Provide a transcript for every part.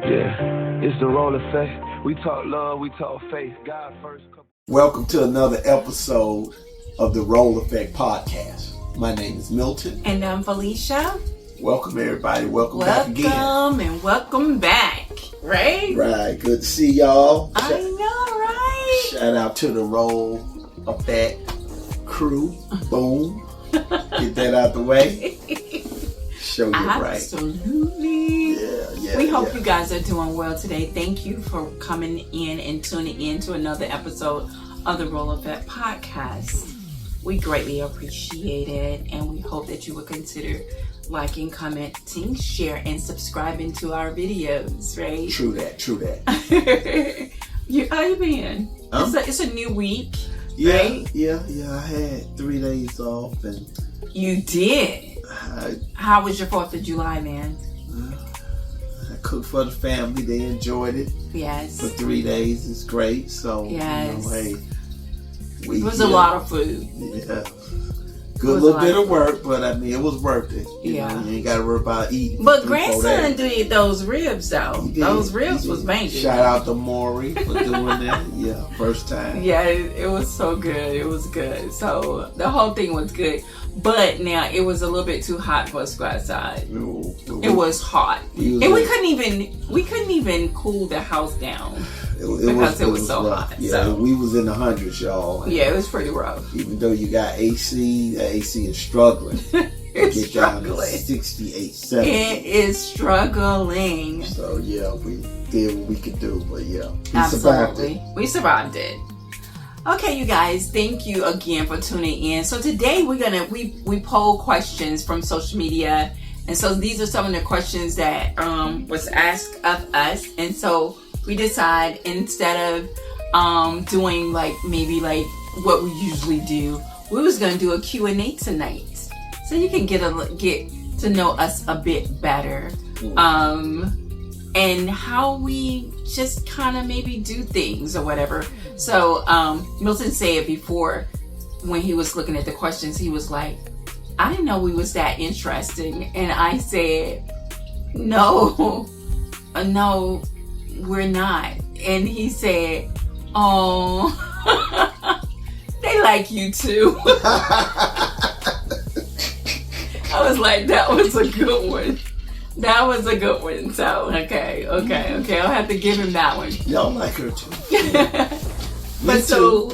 Yeah, it's the role of faith. We talk love, we talk faith. God first. Welcome to another episode of the Role Effect Podcast. My name is Milton. And I'm Felicia. Welcome everybody. Welcome back again. Welcome and welcome back. Right? Right. Good to see y'all. I know, right? Shout out to the Role Effect crew. Boom. Get that out the way. Show you right. Absolutely. Yeah. We hope you guys are doing well today. Thank you for coming in and tuning in to another episode of the Role Effect Podcast. We greatly appreciate it, and we hope that you will consider liking, commenting, share, and subscribing to our videos, right? True that. How you been? It's a new week, right? Yeah. I had 3 days off, and you did. How was your 4th of July, man? I cooked for the family. They enjoyed it. Yes. For 3 days, it's great. So, yes. It was a lot of food. Yeah. Good little bit of work, but I mean, it was worth it. You know, you ain't got to worry about eating. But grandson did those ribs, though. Those ribs was major. Shout out to Maury for doing that. Yeah, first time. Yeah, it was so good. It was good. So the whole thing was good. But now it was a little bit too hot for us to go outside. It was hot. And we couldn't even cool the house down. Because it was so hot. Yeah, so. We was in the hundreds, y'all. Yeah, it was pretty rough. Even though you got AC, the AC is struggling. It's get struggling. Down to 68, 70. It is struggling. So yeah, we did what we could do, but yeah, We survived it. Okay, you guys, thank you again for tuning in. So today we poll questions from social media, and so these are some of the questions that was asked of us, and so we decide instead of doing maybe what we usually do, we was gonna do a Q&A tonight, so you can get to know us a bit better, and how we just kind of maybe do things or whatever. So Milton said before, when he was looking at the questions, he was like, I didn't know we was that interesting. And I said, no, we're not. And he said, oh, they like you too. I was like, that was a good one. That was a good one. So, okay. I'll have to give him that one. Y'all like her too. But so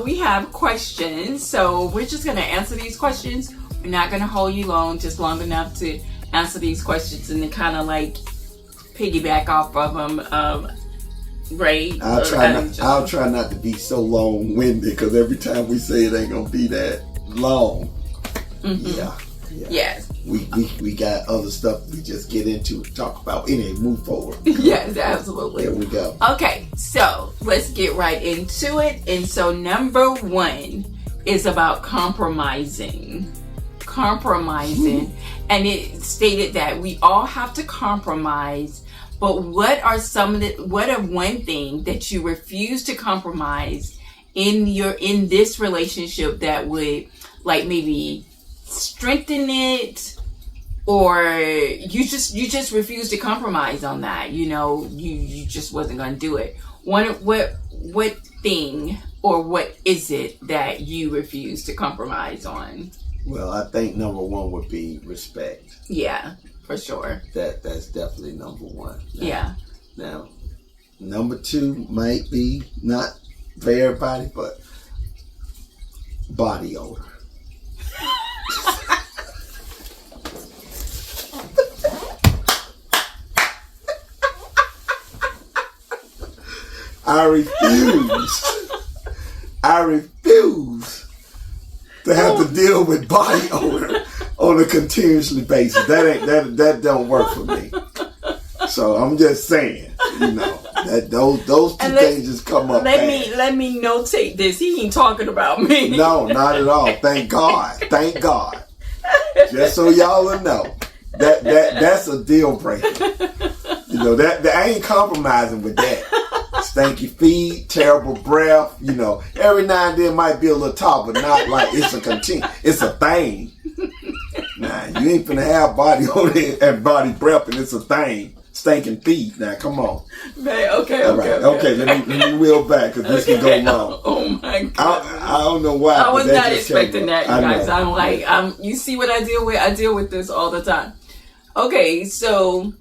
we have questions. So we're just going to answer these questions. We're not going to hold you long, just long enough to answer these questions and then kind of piggyback off of them. Right? I'll try not to be so long-winded, because every time we say it ain't going to be that long. Mm-hmm. Yeah. Yes. We got other stuff we just get into to talk about. Anyway, move forward. Yes, absolutely. There we go. Okay, so let's get right into it. And so number 1 is about compromising. And it stated that we all have to compromise, but what are one thing that you refuse to compromise in this relationship that would maybe strengthen it, or you just refuse to compromise on that, you just wasn't going to do it. What thing or what is it that you refuse to compromise on? Well, I think number 1 would be respect. Yeah, for sure. That's definitely number 1. Now, number 2 might be not for everybody, but body odor. I refuse to have to deal with body odor on a continuously basis. That don't work for me. So I'm just saying, that those two things just come up. Let me notate this. He ain't talking about me. No, not at all. Thank God. Just so y'all will know, that's a deal breaker. That I ain't compromising with that. Stinky feet, terrible breath, every now and then might be a little talk, but not like it's a thing. Nah, you ain't finna have body odor and body breath and it's a thing. stinking feet. Now, come on. Man, okay. Let me wheel back because this can go wrong. Oh my God. I don't know why. I was not expecting that, you guys. Know. You see what I deal with? I deal with this all the time. Okay, so.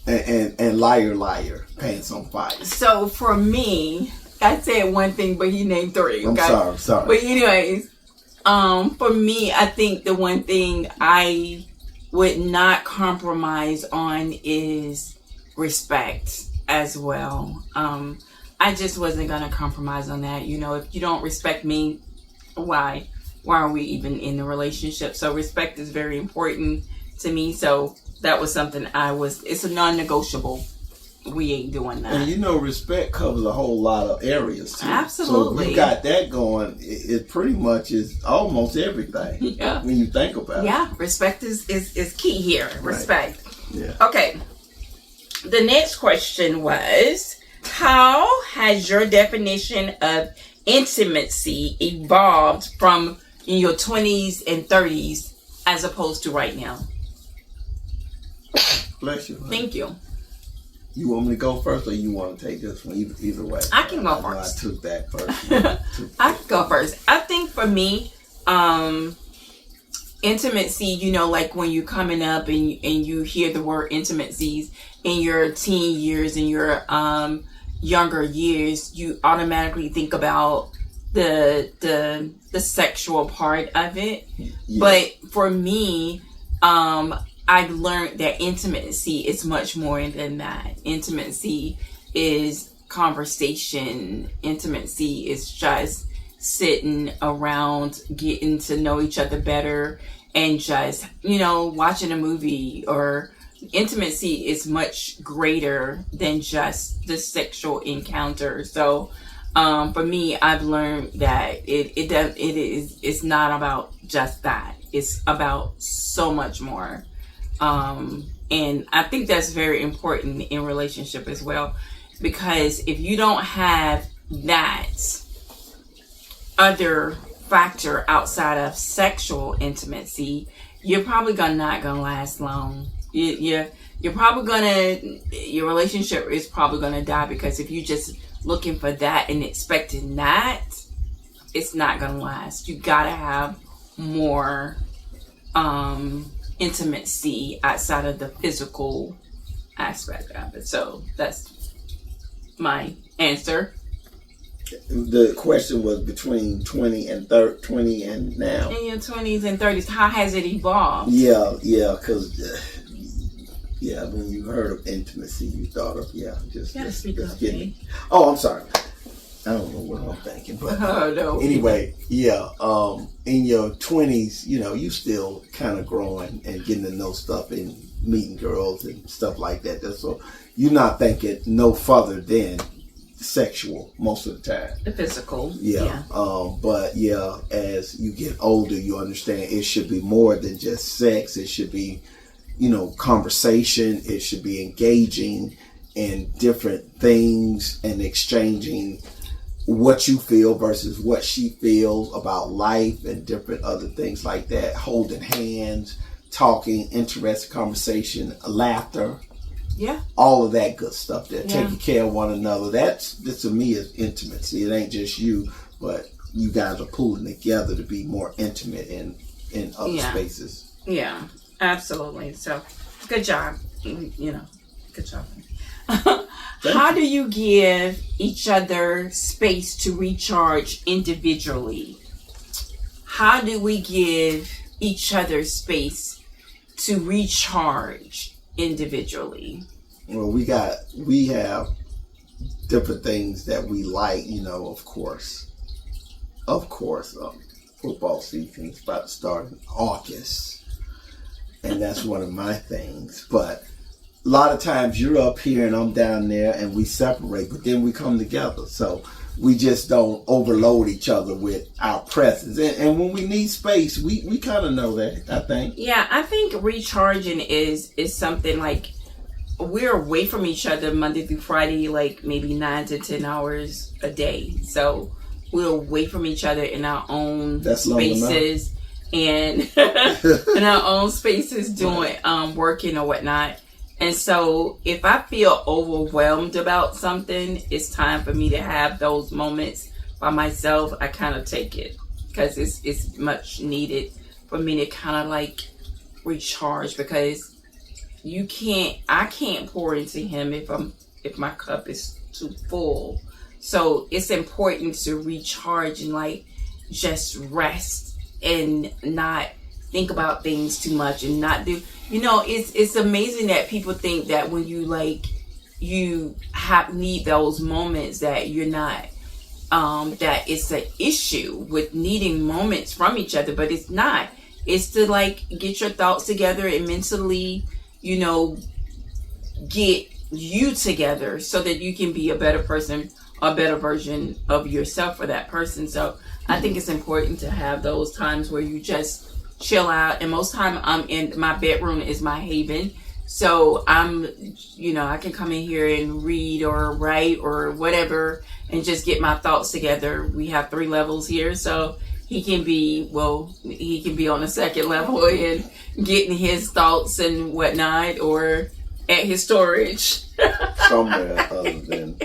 And liar, pants on fire. So for me, I said one thing, but he named three. Okay? I'm sorry. But anyways, for me, I think the one thing I would not compromise on is respect as well. I just wasn't gonna compromise on that. You know, if you don't respect me, why are we even in the relationship? So respect is very important to me. So that was something it's a non-negotiable. We ain't doing that. And you know, respect covers a whole lot of areas too. Absolutely. So if you got that going, it pretty much is almost everything. Yeah. When you think about it. Yeah, respect is key here. Respect. Right. Yeah. Okay. The next question was, how has your definition of intimacy evolved from in your 20s and 30s as opposed to right now? Bless you. Honey. Thank you. You want me to go first, or you want to take this one? Either way. I can go first. I took that first. I can go first. I think for me, intimacy, you know, like when you're coming up and you hear the word intimacies in your teen years and your younger years, you automatically think about the sexual part of it. Yeah. But for me, I've learned that intimacy is much more than that. Intimacy is conversation. Intimacy is just sitting around, getting to know each other better, and just, you know, watching a movie. Or intimacy is much greater than just the sexual encounter. So for me, I've learned that it's not about just that. It's about so much more. And I think that's very important in relationship as well, because if you don't have that other factor outside of sexual intimacy, you're probably not gonna last long. You're probably your relationship is probably gonna die, because if you're just looking for that and expecting that, it's not gonna last. You gotta have more intimacy outside of the physical aspect of it. So that's my answer. The question was between 20 and 20 and now. In your 20s and 30s, how has it evolved? Yeah, because when you heard of intimacy, you thought of just getting. Oh, I'm sorry. I don't know what I'm thinking, but anyway, in your 20s, you know, you still kind of growing and getting to know stuff and meeting girls and stuff like that. So you're not thinking no further than sexual most of the time. The physical. Yeah. But as you get older, you understand it should be more than just sex. It should be, you know, conversation. It should be engaging in different things and exchanging what you feel versus what she feels about life and different other things like that. Holding hands, talking, interesting conversation, laughter. Yeah. All of that good stuff there. Yeah. Taking care of one another. This to me is intimacy. It ain't just you, but you guys are pulling together to be more intimate in other spaces. Yeah, absolutely. So good job. You know, good job. How do you give each other space to recharge individually? How do we give each other space to recharge individually? Well, we have different things that we like, you know, of course, football season is about to start in August, and that's one of my things. But a lot of times you're up here and I'm down there and we separate, but then we come together. So we just don't overload each other with our presence. And when we need space, we kind of know that, I think. Yeah, I think recharging is something like we're away from each other Monday through Friday, like maybe 9 to 10 hours a day. So we're away from each other in our own spaces and in our own spaces doing working or whatnot. And so if I feel overwhelmed about something, it's time for me to have those moments by myself. I kind of take it because it's much needed for me to kind of like recharge, because I can't pour into him if my cup is too full. So it's important to recharge and like just rest and not think about things too much and not do, it's amazing that people think that when you need those moments that you're not, that it's an issue with needing moments from each other, but it's not. It's to like get your thoughts together and mentally, get you together so that you can be a better person, a better version of yourself for that person. So I think it's important to have those times where you just chill out. And most time I'm in my bedroom is my haven. So I can come in here and read or write or whatever and just get my thoughts together. We have 3 levels here. So he can be on the second level and getting his thoughts and whatnot, or at his storage. Somewhere other than,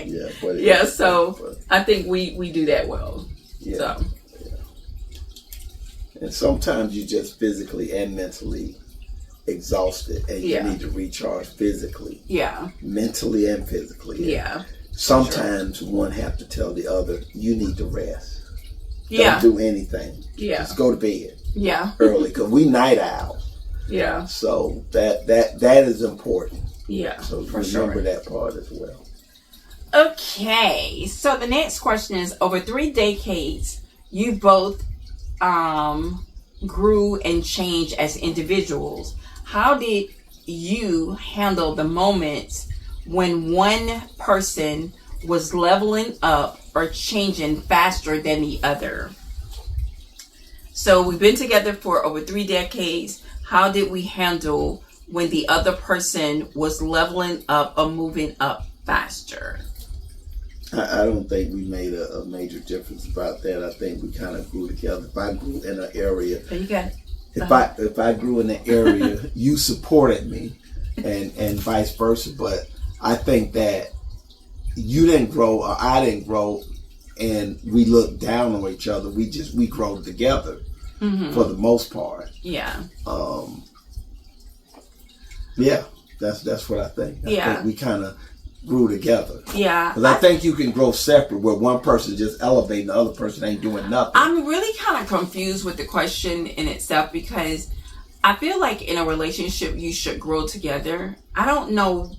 so I think we do that well. Yeah. So. And sometimes you just physically and mentally exhausted, and you need to recharge physically. Yeah. Mentally and physically. Yeah. Sometimes one have to tell the other, you need to rest. Yeah. Don't do anything. Yeah. Just go to bed. Yeah. Early, because we night owls. Yeah. So that is important. Yeah. So remember that part as well. Okay. So the next question is, over 3 decades, you both grew and changed as individuals. How did you handle the moments when one person was leveling up or changing faster than the other? So we've been together for over 3 decades. How did we handle when the other person was leveling up or moving up faster? I don't think we made a major difference about that. I think we kind of grew together. If I grew in an area, if I grew in an area, you supported me, and vice versa. But I think that you didn't grow or I didn't grow, and we looked down on each other. We grow together for the most part. Yeah. That's what I think. I think we kind of grew together. Yeah. Because I think you can grow separate where one person just elevating, the other person ain't doing nothing. I'm really kind of confused with the question in itself, because I feel like in a relationship you should grow together. I don't know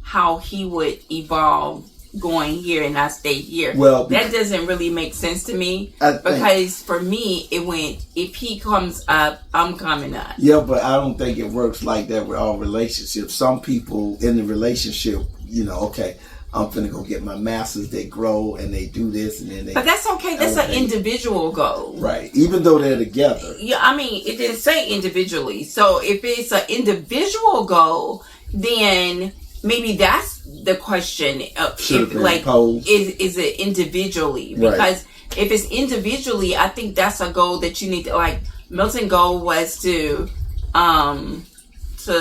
how he would evolve going here and I stay here. Well, that doesn't really make sense to me, because for me it went, if he comes up, I'm coming up. Yeah, but I don't think it works like that with all relationships. Some people in the relationship, okay, I'm finna go get my master's. They grow and they do this and then they. But that's okay. That's an individual goal, right? Even though they're together. Yeah, I mean, it didn't say individually. So if it's an individual goal, then maybe that's the question. Should have been posed. Is it individually? Because if it's individually, I think that's a goal that you need to, like, Milton's goal was to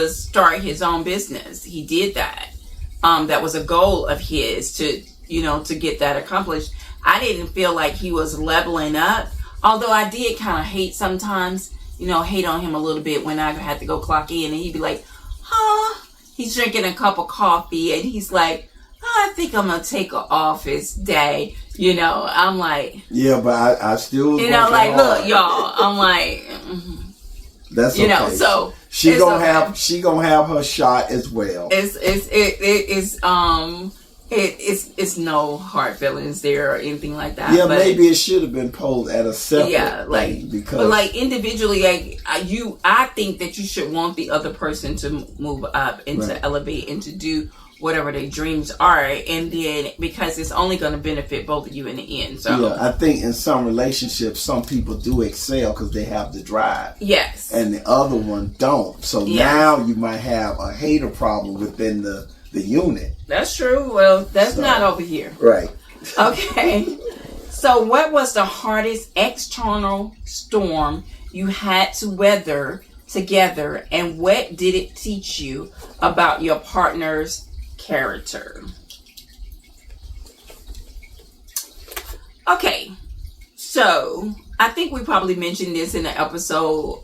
start his own business. He did that. That was a goal of his to get that accomplished. I didn't feel like he was leveling up, although I did kind of hate sometimes, hate on him a little bit when I had to go clock in and he'd be like, he's drinking a cup of coffee and he's like, I think I'm going to take an office day. I'm like, yeah, but I still, like, hard. Look, y'all, I'm like, that's okay. So she gonna have her shot as well. It's no hard feelings there or anything like that. Yeah, but maybe it should have been posed at a separate thing, because, but like individually, I think that you should want the other person to move up and to elevate and to do whatever their dreams are, and then because it's only going to benefit both of you in the end. So yeah, I think in some relationships, some people do excel because they have the drive. Yes, and the other one don't. So now you might have a hater problem within the unit. That's true. Well, that's not over here. Right. Okay. So what was the hardest external storm you had to weather together, and what did it teach you about your partner's character? Okay, so I think we probably mentioned this in the episode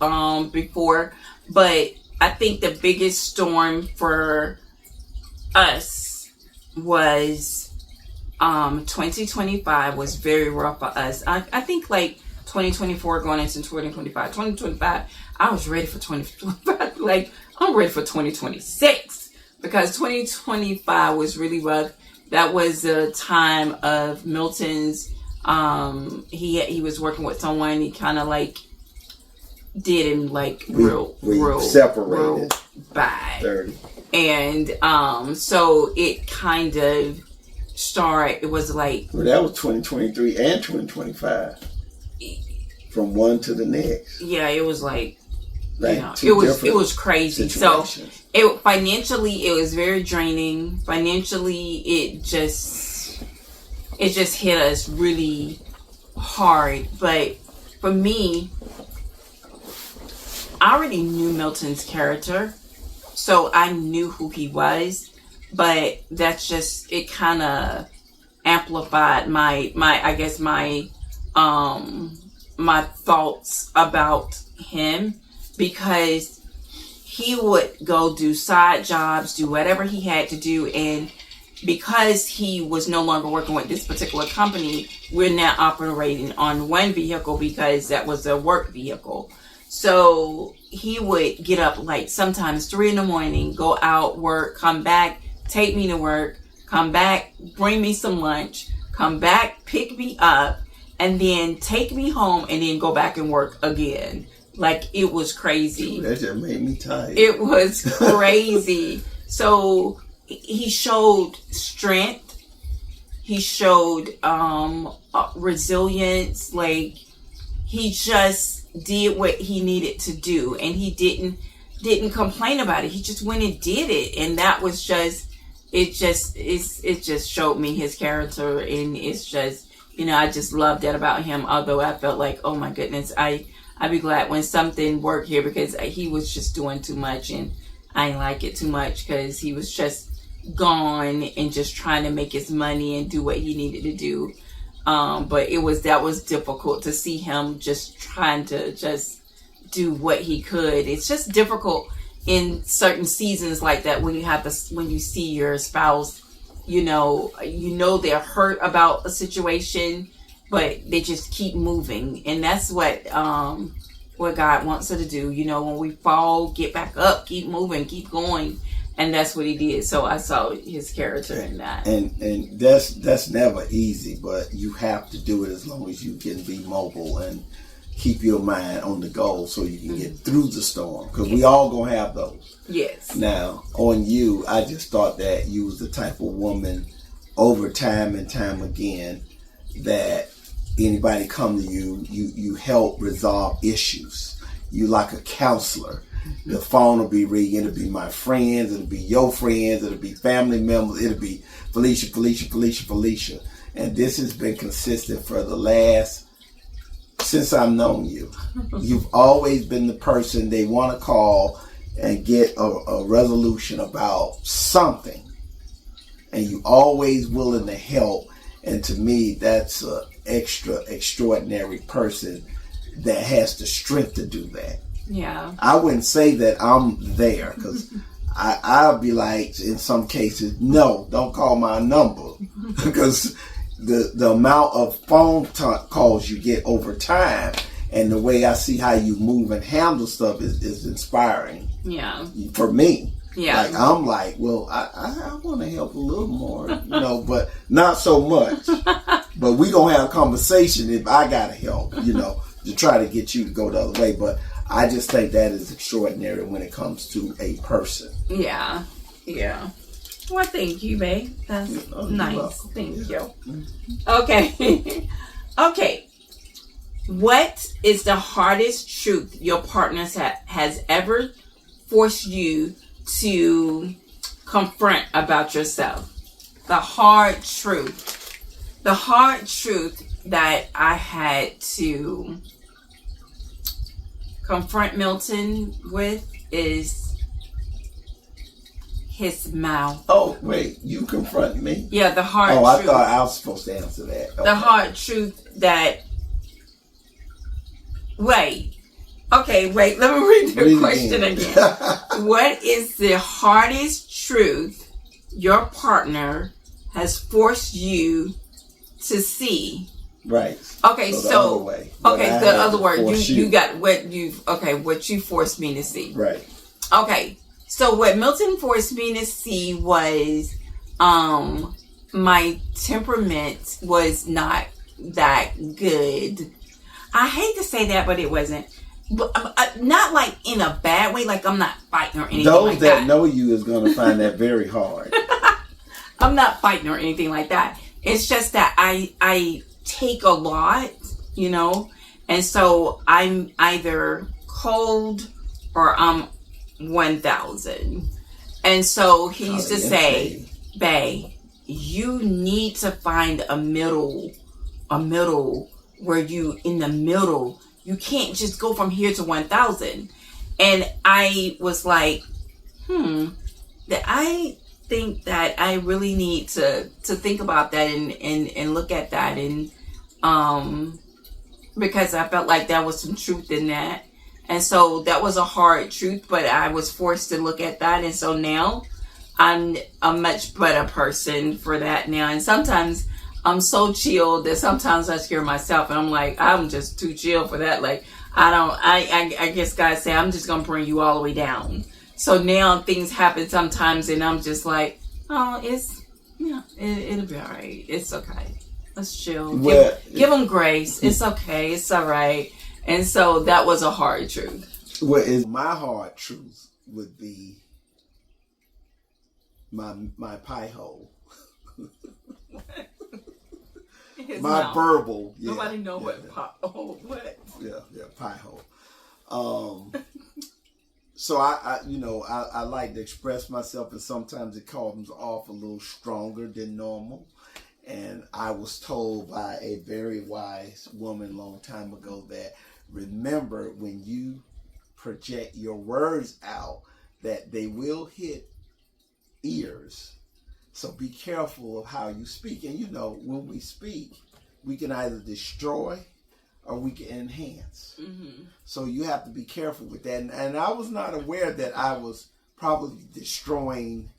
before, but I think the biggest storm for us was 2025 was very rough for us. I think like 2024 going into 2025, I was ready for 2025. Like, I'm ready for 2026 because 2025 was really rough. That was the time of Milton's, he was working with someone. He kind of like did him like real separated bad. 30. And so it kind of started, it was like, well, that was 2023 and 2025 from one to the next. Yeah, it was like, Like, you know, it was crazy. situations. So it financially, it was very draining. Financially, it just hit us really hard. But for me, I already knew Milton's character, so I knew who he was. But that's just, it kind of amplified my thoughts about him, because he would go do side jobs, do whatever he had to do, and because he was no longer working with this particular company, we're now operating on one vehicle because that was a work vehicle. So he would get up like sometimes 3 a.m, go out, work, come back, take me to work, come back, bring me some lunch, come back, pick me up, and then take me home and then go back and work again. Like, it was crazy. That just made me tired. It was crazy. So he showed strength. He showed resilience. Like, he just did what he needed to do, and he didn't complain about it. He just went and did it, and that was just it just showed me his character, and it's just, you know, I just loved that about him. Although I felt like, oh my goodness, I'd be glad when something worked here, because he was just doing too much, and I didn't like it too much because he was just gone and just trying to make his money and do what he needed to do. But that was difficult to see him just trying to just do what he could. It's just difficult in certain seasons like that when you see your spouse, you know they're hurt about a situation, but they just keep moving. And that's what God wants us to do. You know, when we fall, get back up, keep moving, keep going. And that's what he did. So I saw his character in that. And that's never easy, but you have to do it as long as you can be mobile and keep your mind on the goal so you can get through the storm. Because we all gonna have those. Yes. Now, on you, I just thought that you was the type of woman, over time and time again, that anybody come to you help resolve issues. You like a counselor. The phone will be ringing. It'll be my friends. It'll be your friends. It'll be family members. It'll be Felicia. And this has been consistent for since I've known you. You've always been the person they want to call and get a resolution about something. And you always willing to help. And to me, that's an extraordinary person that has the strength to do that. Yeah. I wouldn't say that I'm there, because I'll be like, in some cases, no, don't call my number, because the amount of phone calls you get over time, and the way I see how you move and handle stuff is inspiring. Yeah. For me. Yeah. Like, I'm like, well, I want to help a little more, but not so much. But we gonna have a conversation if I gotta help, to try to get you to go the other way. But I just think that is extraordinary when it comes to a person. Yeah. Yeah. Well, thank you, babe. That's nice. Thank you. Okay. Okay. What is the hardest truth your partner has ever forced you to confront about yourself? The hard truth. The hard truth that I had to confront Milton with is his mouth. Oh, wait, you confront me? Yeah, the hard truth. I truth. thought I was supposed to answer that. Okay. The hard truth that... Wait. Okay, wait. Let me read the question again. What is the hardest truth your partner has forced you to see? Right. Okay, so the other word. You got what you forced me to see. Right. Okay. So what Milton forced me to see was my temperament was not that good. I hate to say that, but it wasn't. But not like in a bad way, like I'm not fighting or anything Those like that. that know you is going to find that very hard. I'm not fighting or anything like that. It's just that I take a lot, you know, and so I'm either cold or I'm 1,000. And so he used to say, "Bae, you need to find a middle where you in the middle. You can't just go from here to 1,000." And I was like, that I think that I really need to think about that and look at that, and because I felt like there was some truth in that. And so that was a hard truth, but I was forced to look at that. And so now I'm a much better person for that now. And sometimes I'm so chill that sometimes I scare myself, and I'm like, I'm just too chill for that. Like, I guess God said, I'm just going to bring you all the way down. So now things happen sometimes, and I'm just like, oh, it'll be all right. It's okay. Let's chill. Give them grace. It's okay. It's all right. And so that was a hard truth. What is my hard truth would be my pie hole. My verbal. Yeah, nobody know what pie hole. What? Yeah, pie hole. So I like to express myself, and sometimes it comes off a little stronger than normal. And I was told by a very wise woman a long time ago that remember, when you project your words out, that they will hit ears. So be careful of how you speak. And when we speak, we can either destroy or we can enhance. Mm-hmm. So you have to be careful with that. And I was not aware that I was probably destroying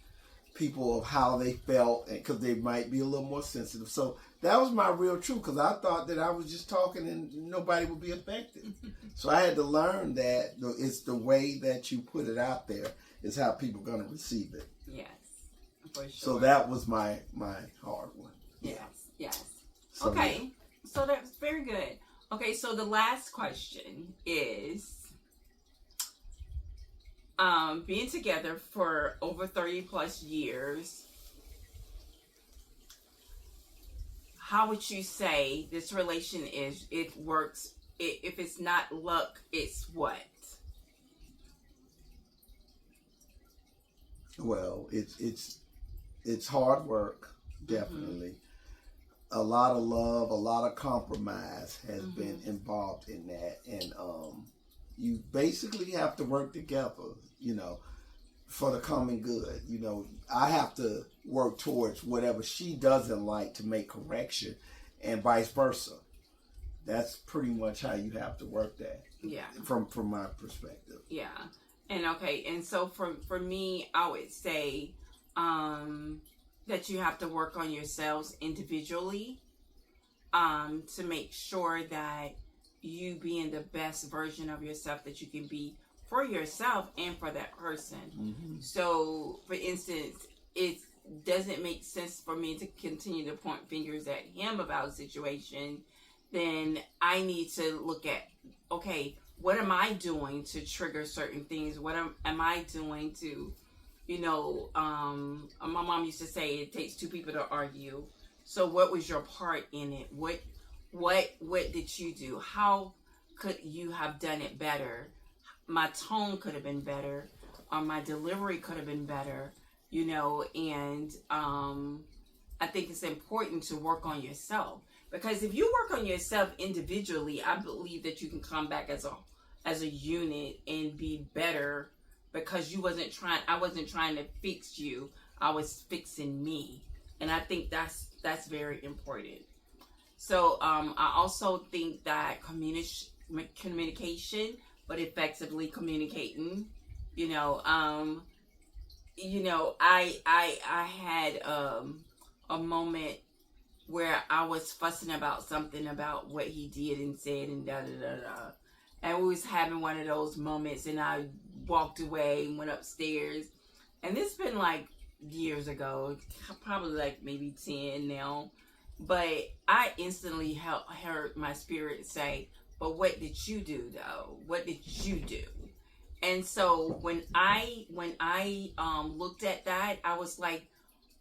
people of how they felt, because they might be a little more sensitive. So that was my real truth, because I thought that I was just talking and nobody would be affected. So I had to learn that it's the way that you put it out there is how people are going to receive it. Yes, for sure. So that was my hard one. Yes. So, okay, yeah. So that's very good. Okay, so the last question is, being together for over 30 plus years, how would you say this relation works? If it's not luck, it's what? Well, it's hard work, definitely. Mm-hmm. A lot of love, a lot of compromise has been involved in that, and you basically have to work together, for the common good. I have to work towards whatever she doesn't like to make correction, and vice versa. That's pretty much how you have to work that. Yeah. From my perspective. Yeah. And so for me, I would say that you have to work on yourselves individually to make sure that you being the best version of yourself that you can be for yourself and for that person. Mm-hmm. So, for instance, it doesn't make sense for me to continue to point fingers at him about a situation. Then I need to look at, okay, what am I doing to trigger certain things? What am I doing to, my mom used to say it takes two people to argue. So what was your part in it? What did you do? How could you have done it better? My tone could have been better, or my delivery could have been better, and I think it's important to work on yourself, because if you work on yourself individually, I believe that you can come back as as a unit and be better, because I wasn't trying to fix you. I was fixing me. And I think that's very important. So I also think that communication, but effectively communicating, I had a moment where I was fussing about something, about what he did and said and da da da da. And we was having one of those moments, and I walked away and went upstairs. And this been like years ago, probably like maybe 10 now. But I instantly heard my spirit say, but what did you do though? What did you do? And so when I looked at that, I was like,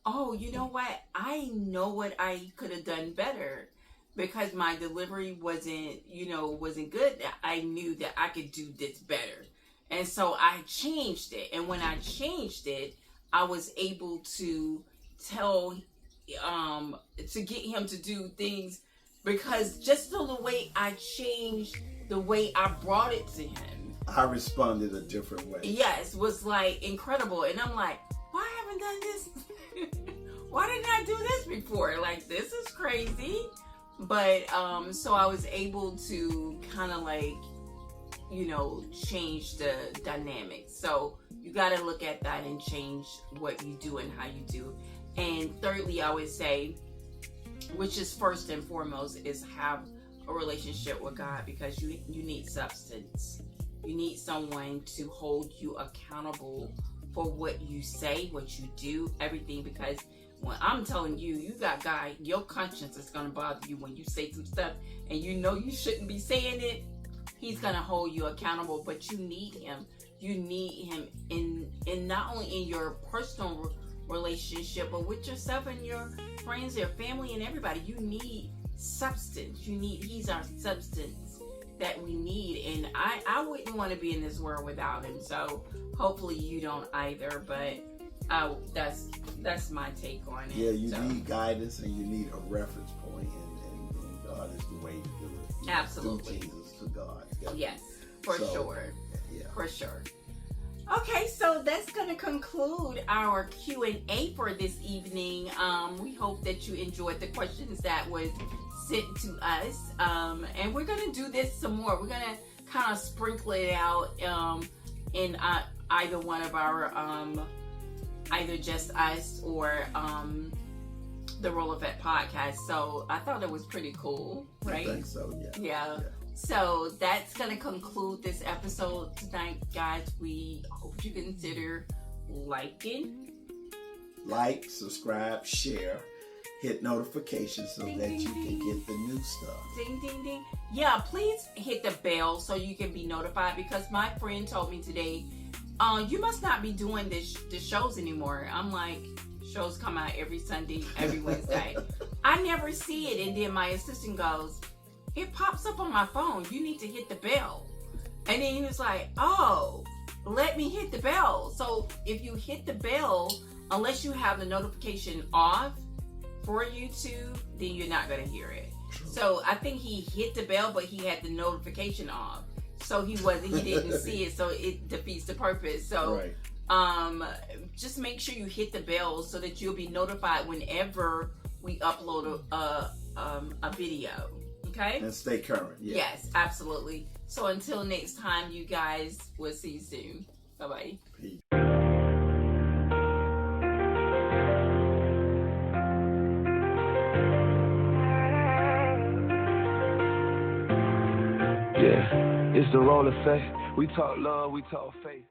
oh, you know what? I know what I could have done better, because my delivery wasn't good. I knew that I could do this better. And so I changed it. And when I changed it, I was able to to get him to do things, because just the way I changed the way I brought it to him, I responded a different way. Yes, was like incredible. And I'm like, why I haven't done this? Why didn't I do this before? Like, this is crazy. But so I was able to kind of like, change the dynamics. So you got to look at that and change what you do and how you do. And thirdly, I would say, which is first and foremost, is have a relationship with God, because you need substance. You need someone to hold you accountable for what you say, what you do, everything. Because when I'm telling you, you got God, your conscience is going to bother you when you say some stuff and you shouldn't be saying it. He's going to hold you accountable, but you need him. You need him in not only in your personal relationship, but with yourself and your friends, your family, and everybody. You need substance. He's our substance that we need. And I wouldn't want to be in this world without him. So hopefully you don't either, but that's my take on it. Yeah, you need guidance, and you need a reference point, and God is the way to do it. Absolutely. Through Jesus to God. Yes, for sure. Yeah. For sure. Okay, so that's going to conclude our Q&A for this evening. We hope that you enjoyed the questions that was sent to us. And we're going to do this some more. We're going to kind of sprinkle it out in either one of our, either Just Us or the Roll Effect podcast. So I thought it was pretty cool, right? I think so, yeah. So that's going to conclude this episode tonight, guys. We hope you consider liking. Like, subscribe, share, hit notifications so Ding, that ding, you can ding. get the new stuff. Ding, ding, ding. Yeah, please hit the bell so you can be notified, because my friend told me today, you must not be doing the shows anymore. I'm like, shows come out every Sunday, every Wednesday. I never see it. And then my assistant goes, it pops up on my phone. You need to hit the bell. And then he was like, oh, let me hit the bell. So if you hit the bell, unless you have the notification off for YouTube, then you're not going to hear it. True. So I think he hit the bell, but he had the notification off. So he didn't see it. So it defeats the purpose. So Right. Just make sure you hit the bell so that you'll be notified whenever we upload a video. Okay? And stay current. Yeah. Yes, absolutely. So until next time, you guys, we'll see you soon. Bye-bye. Peace. Yeah, it's the Roll Effect. We talk love, we talk faith.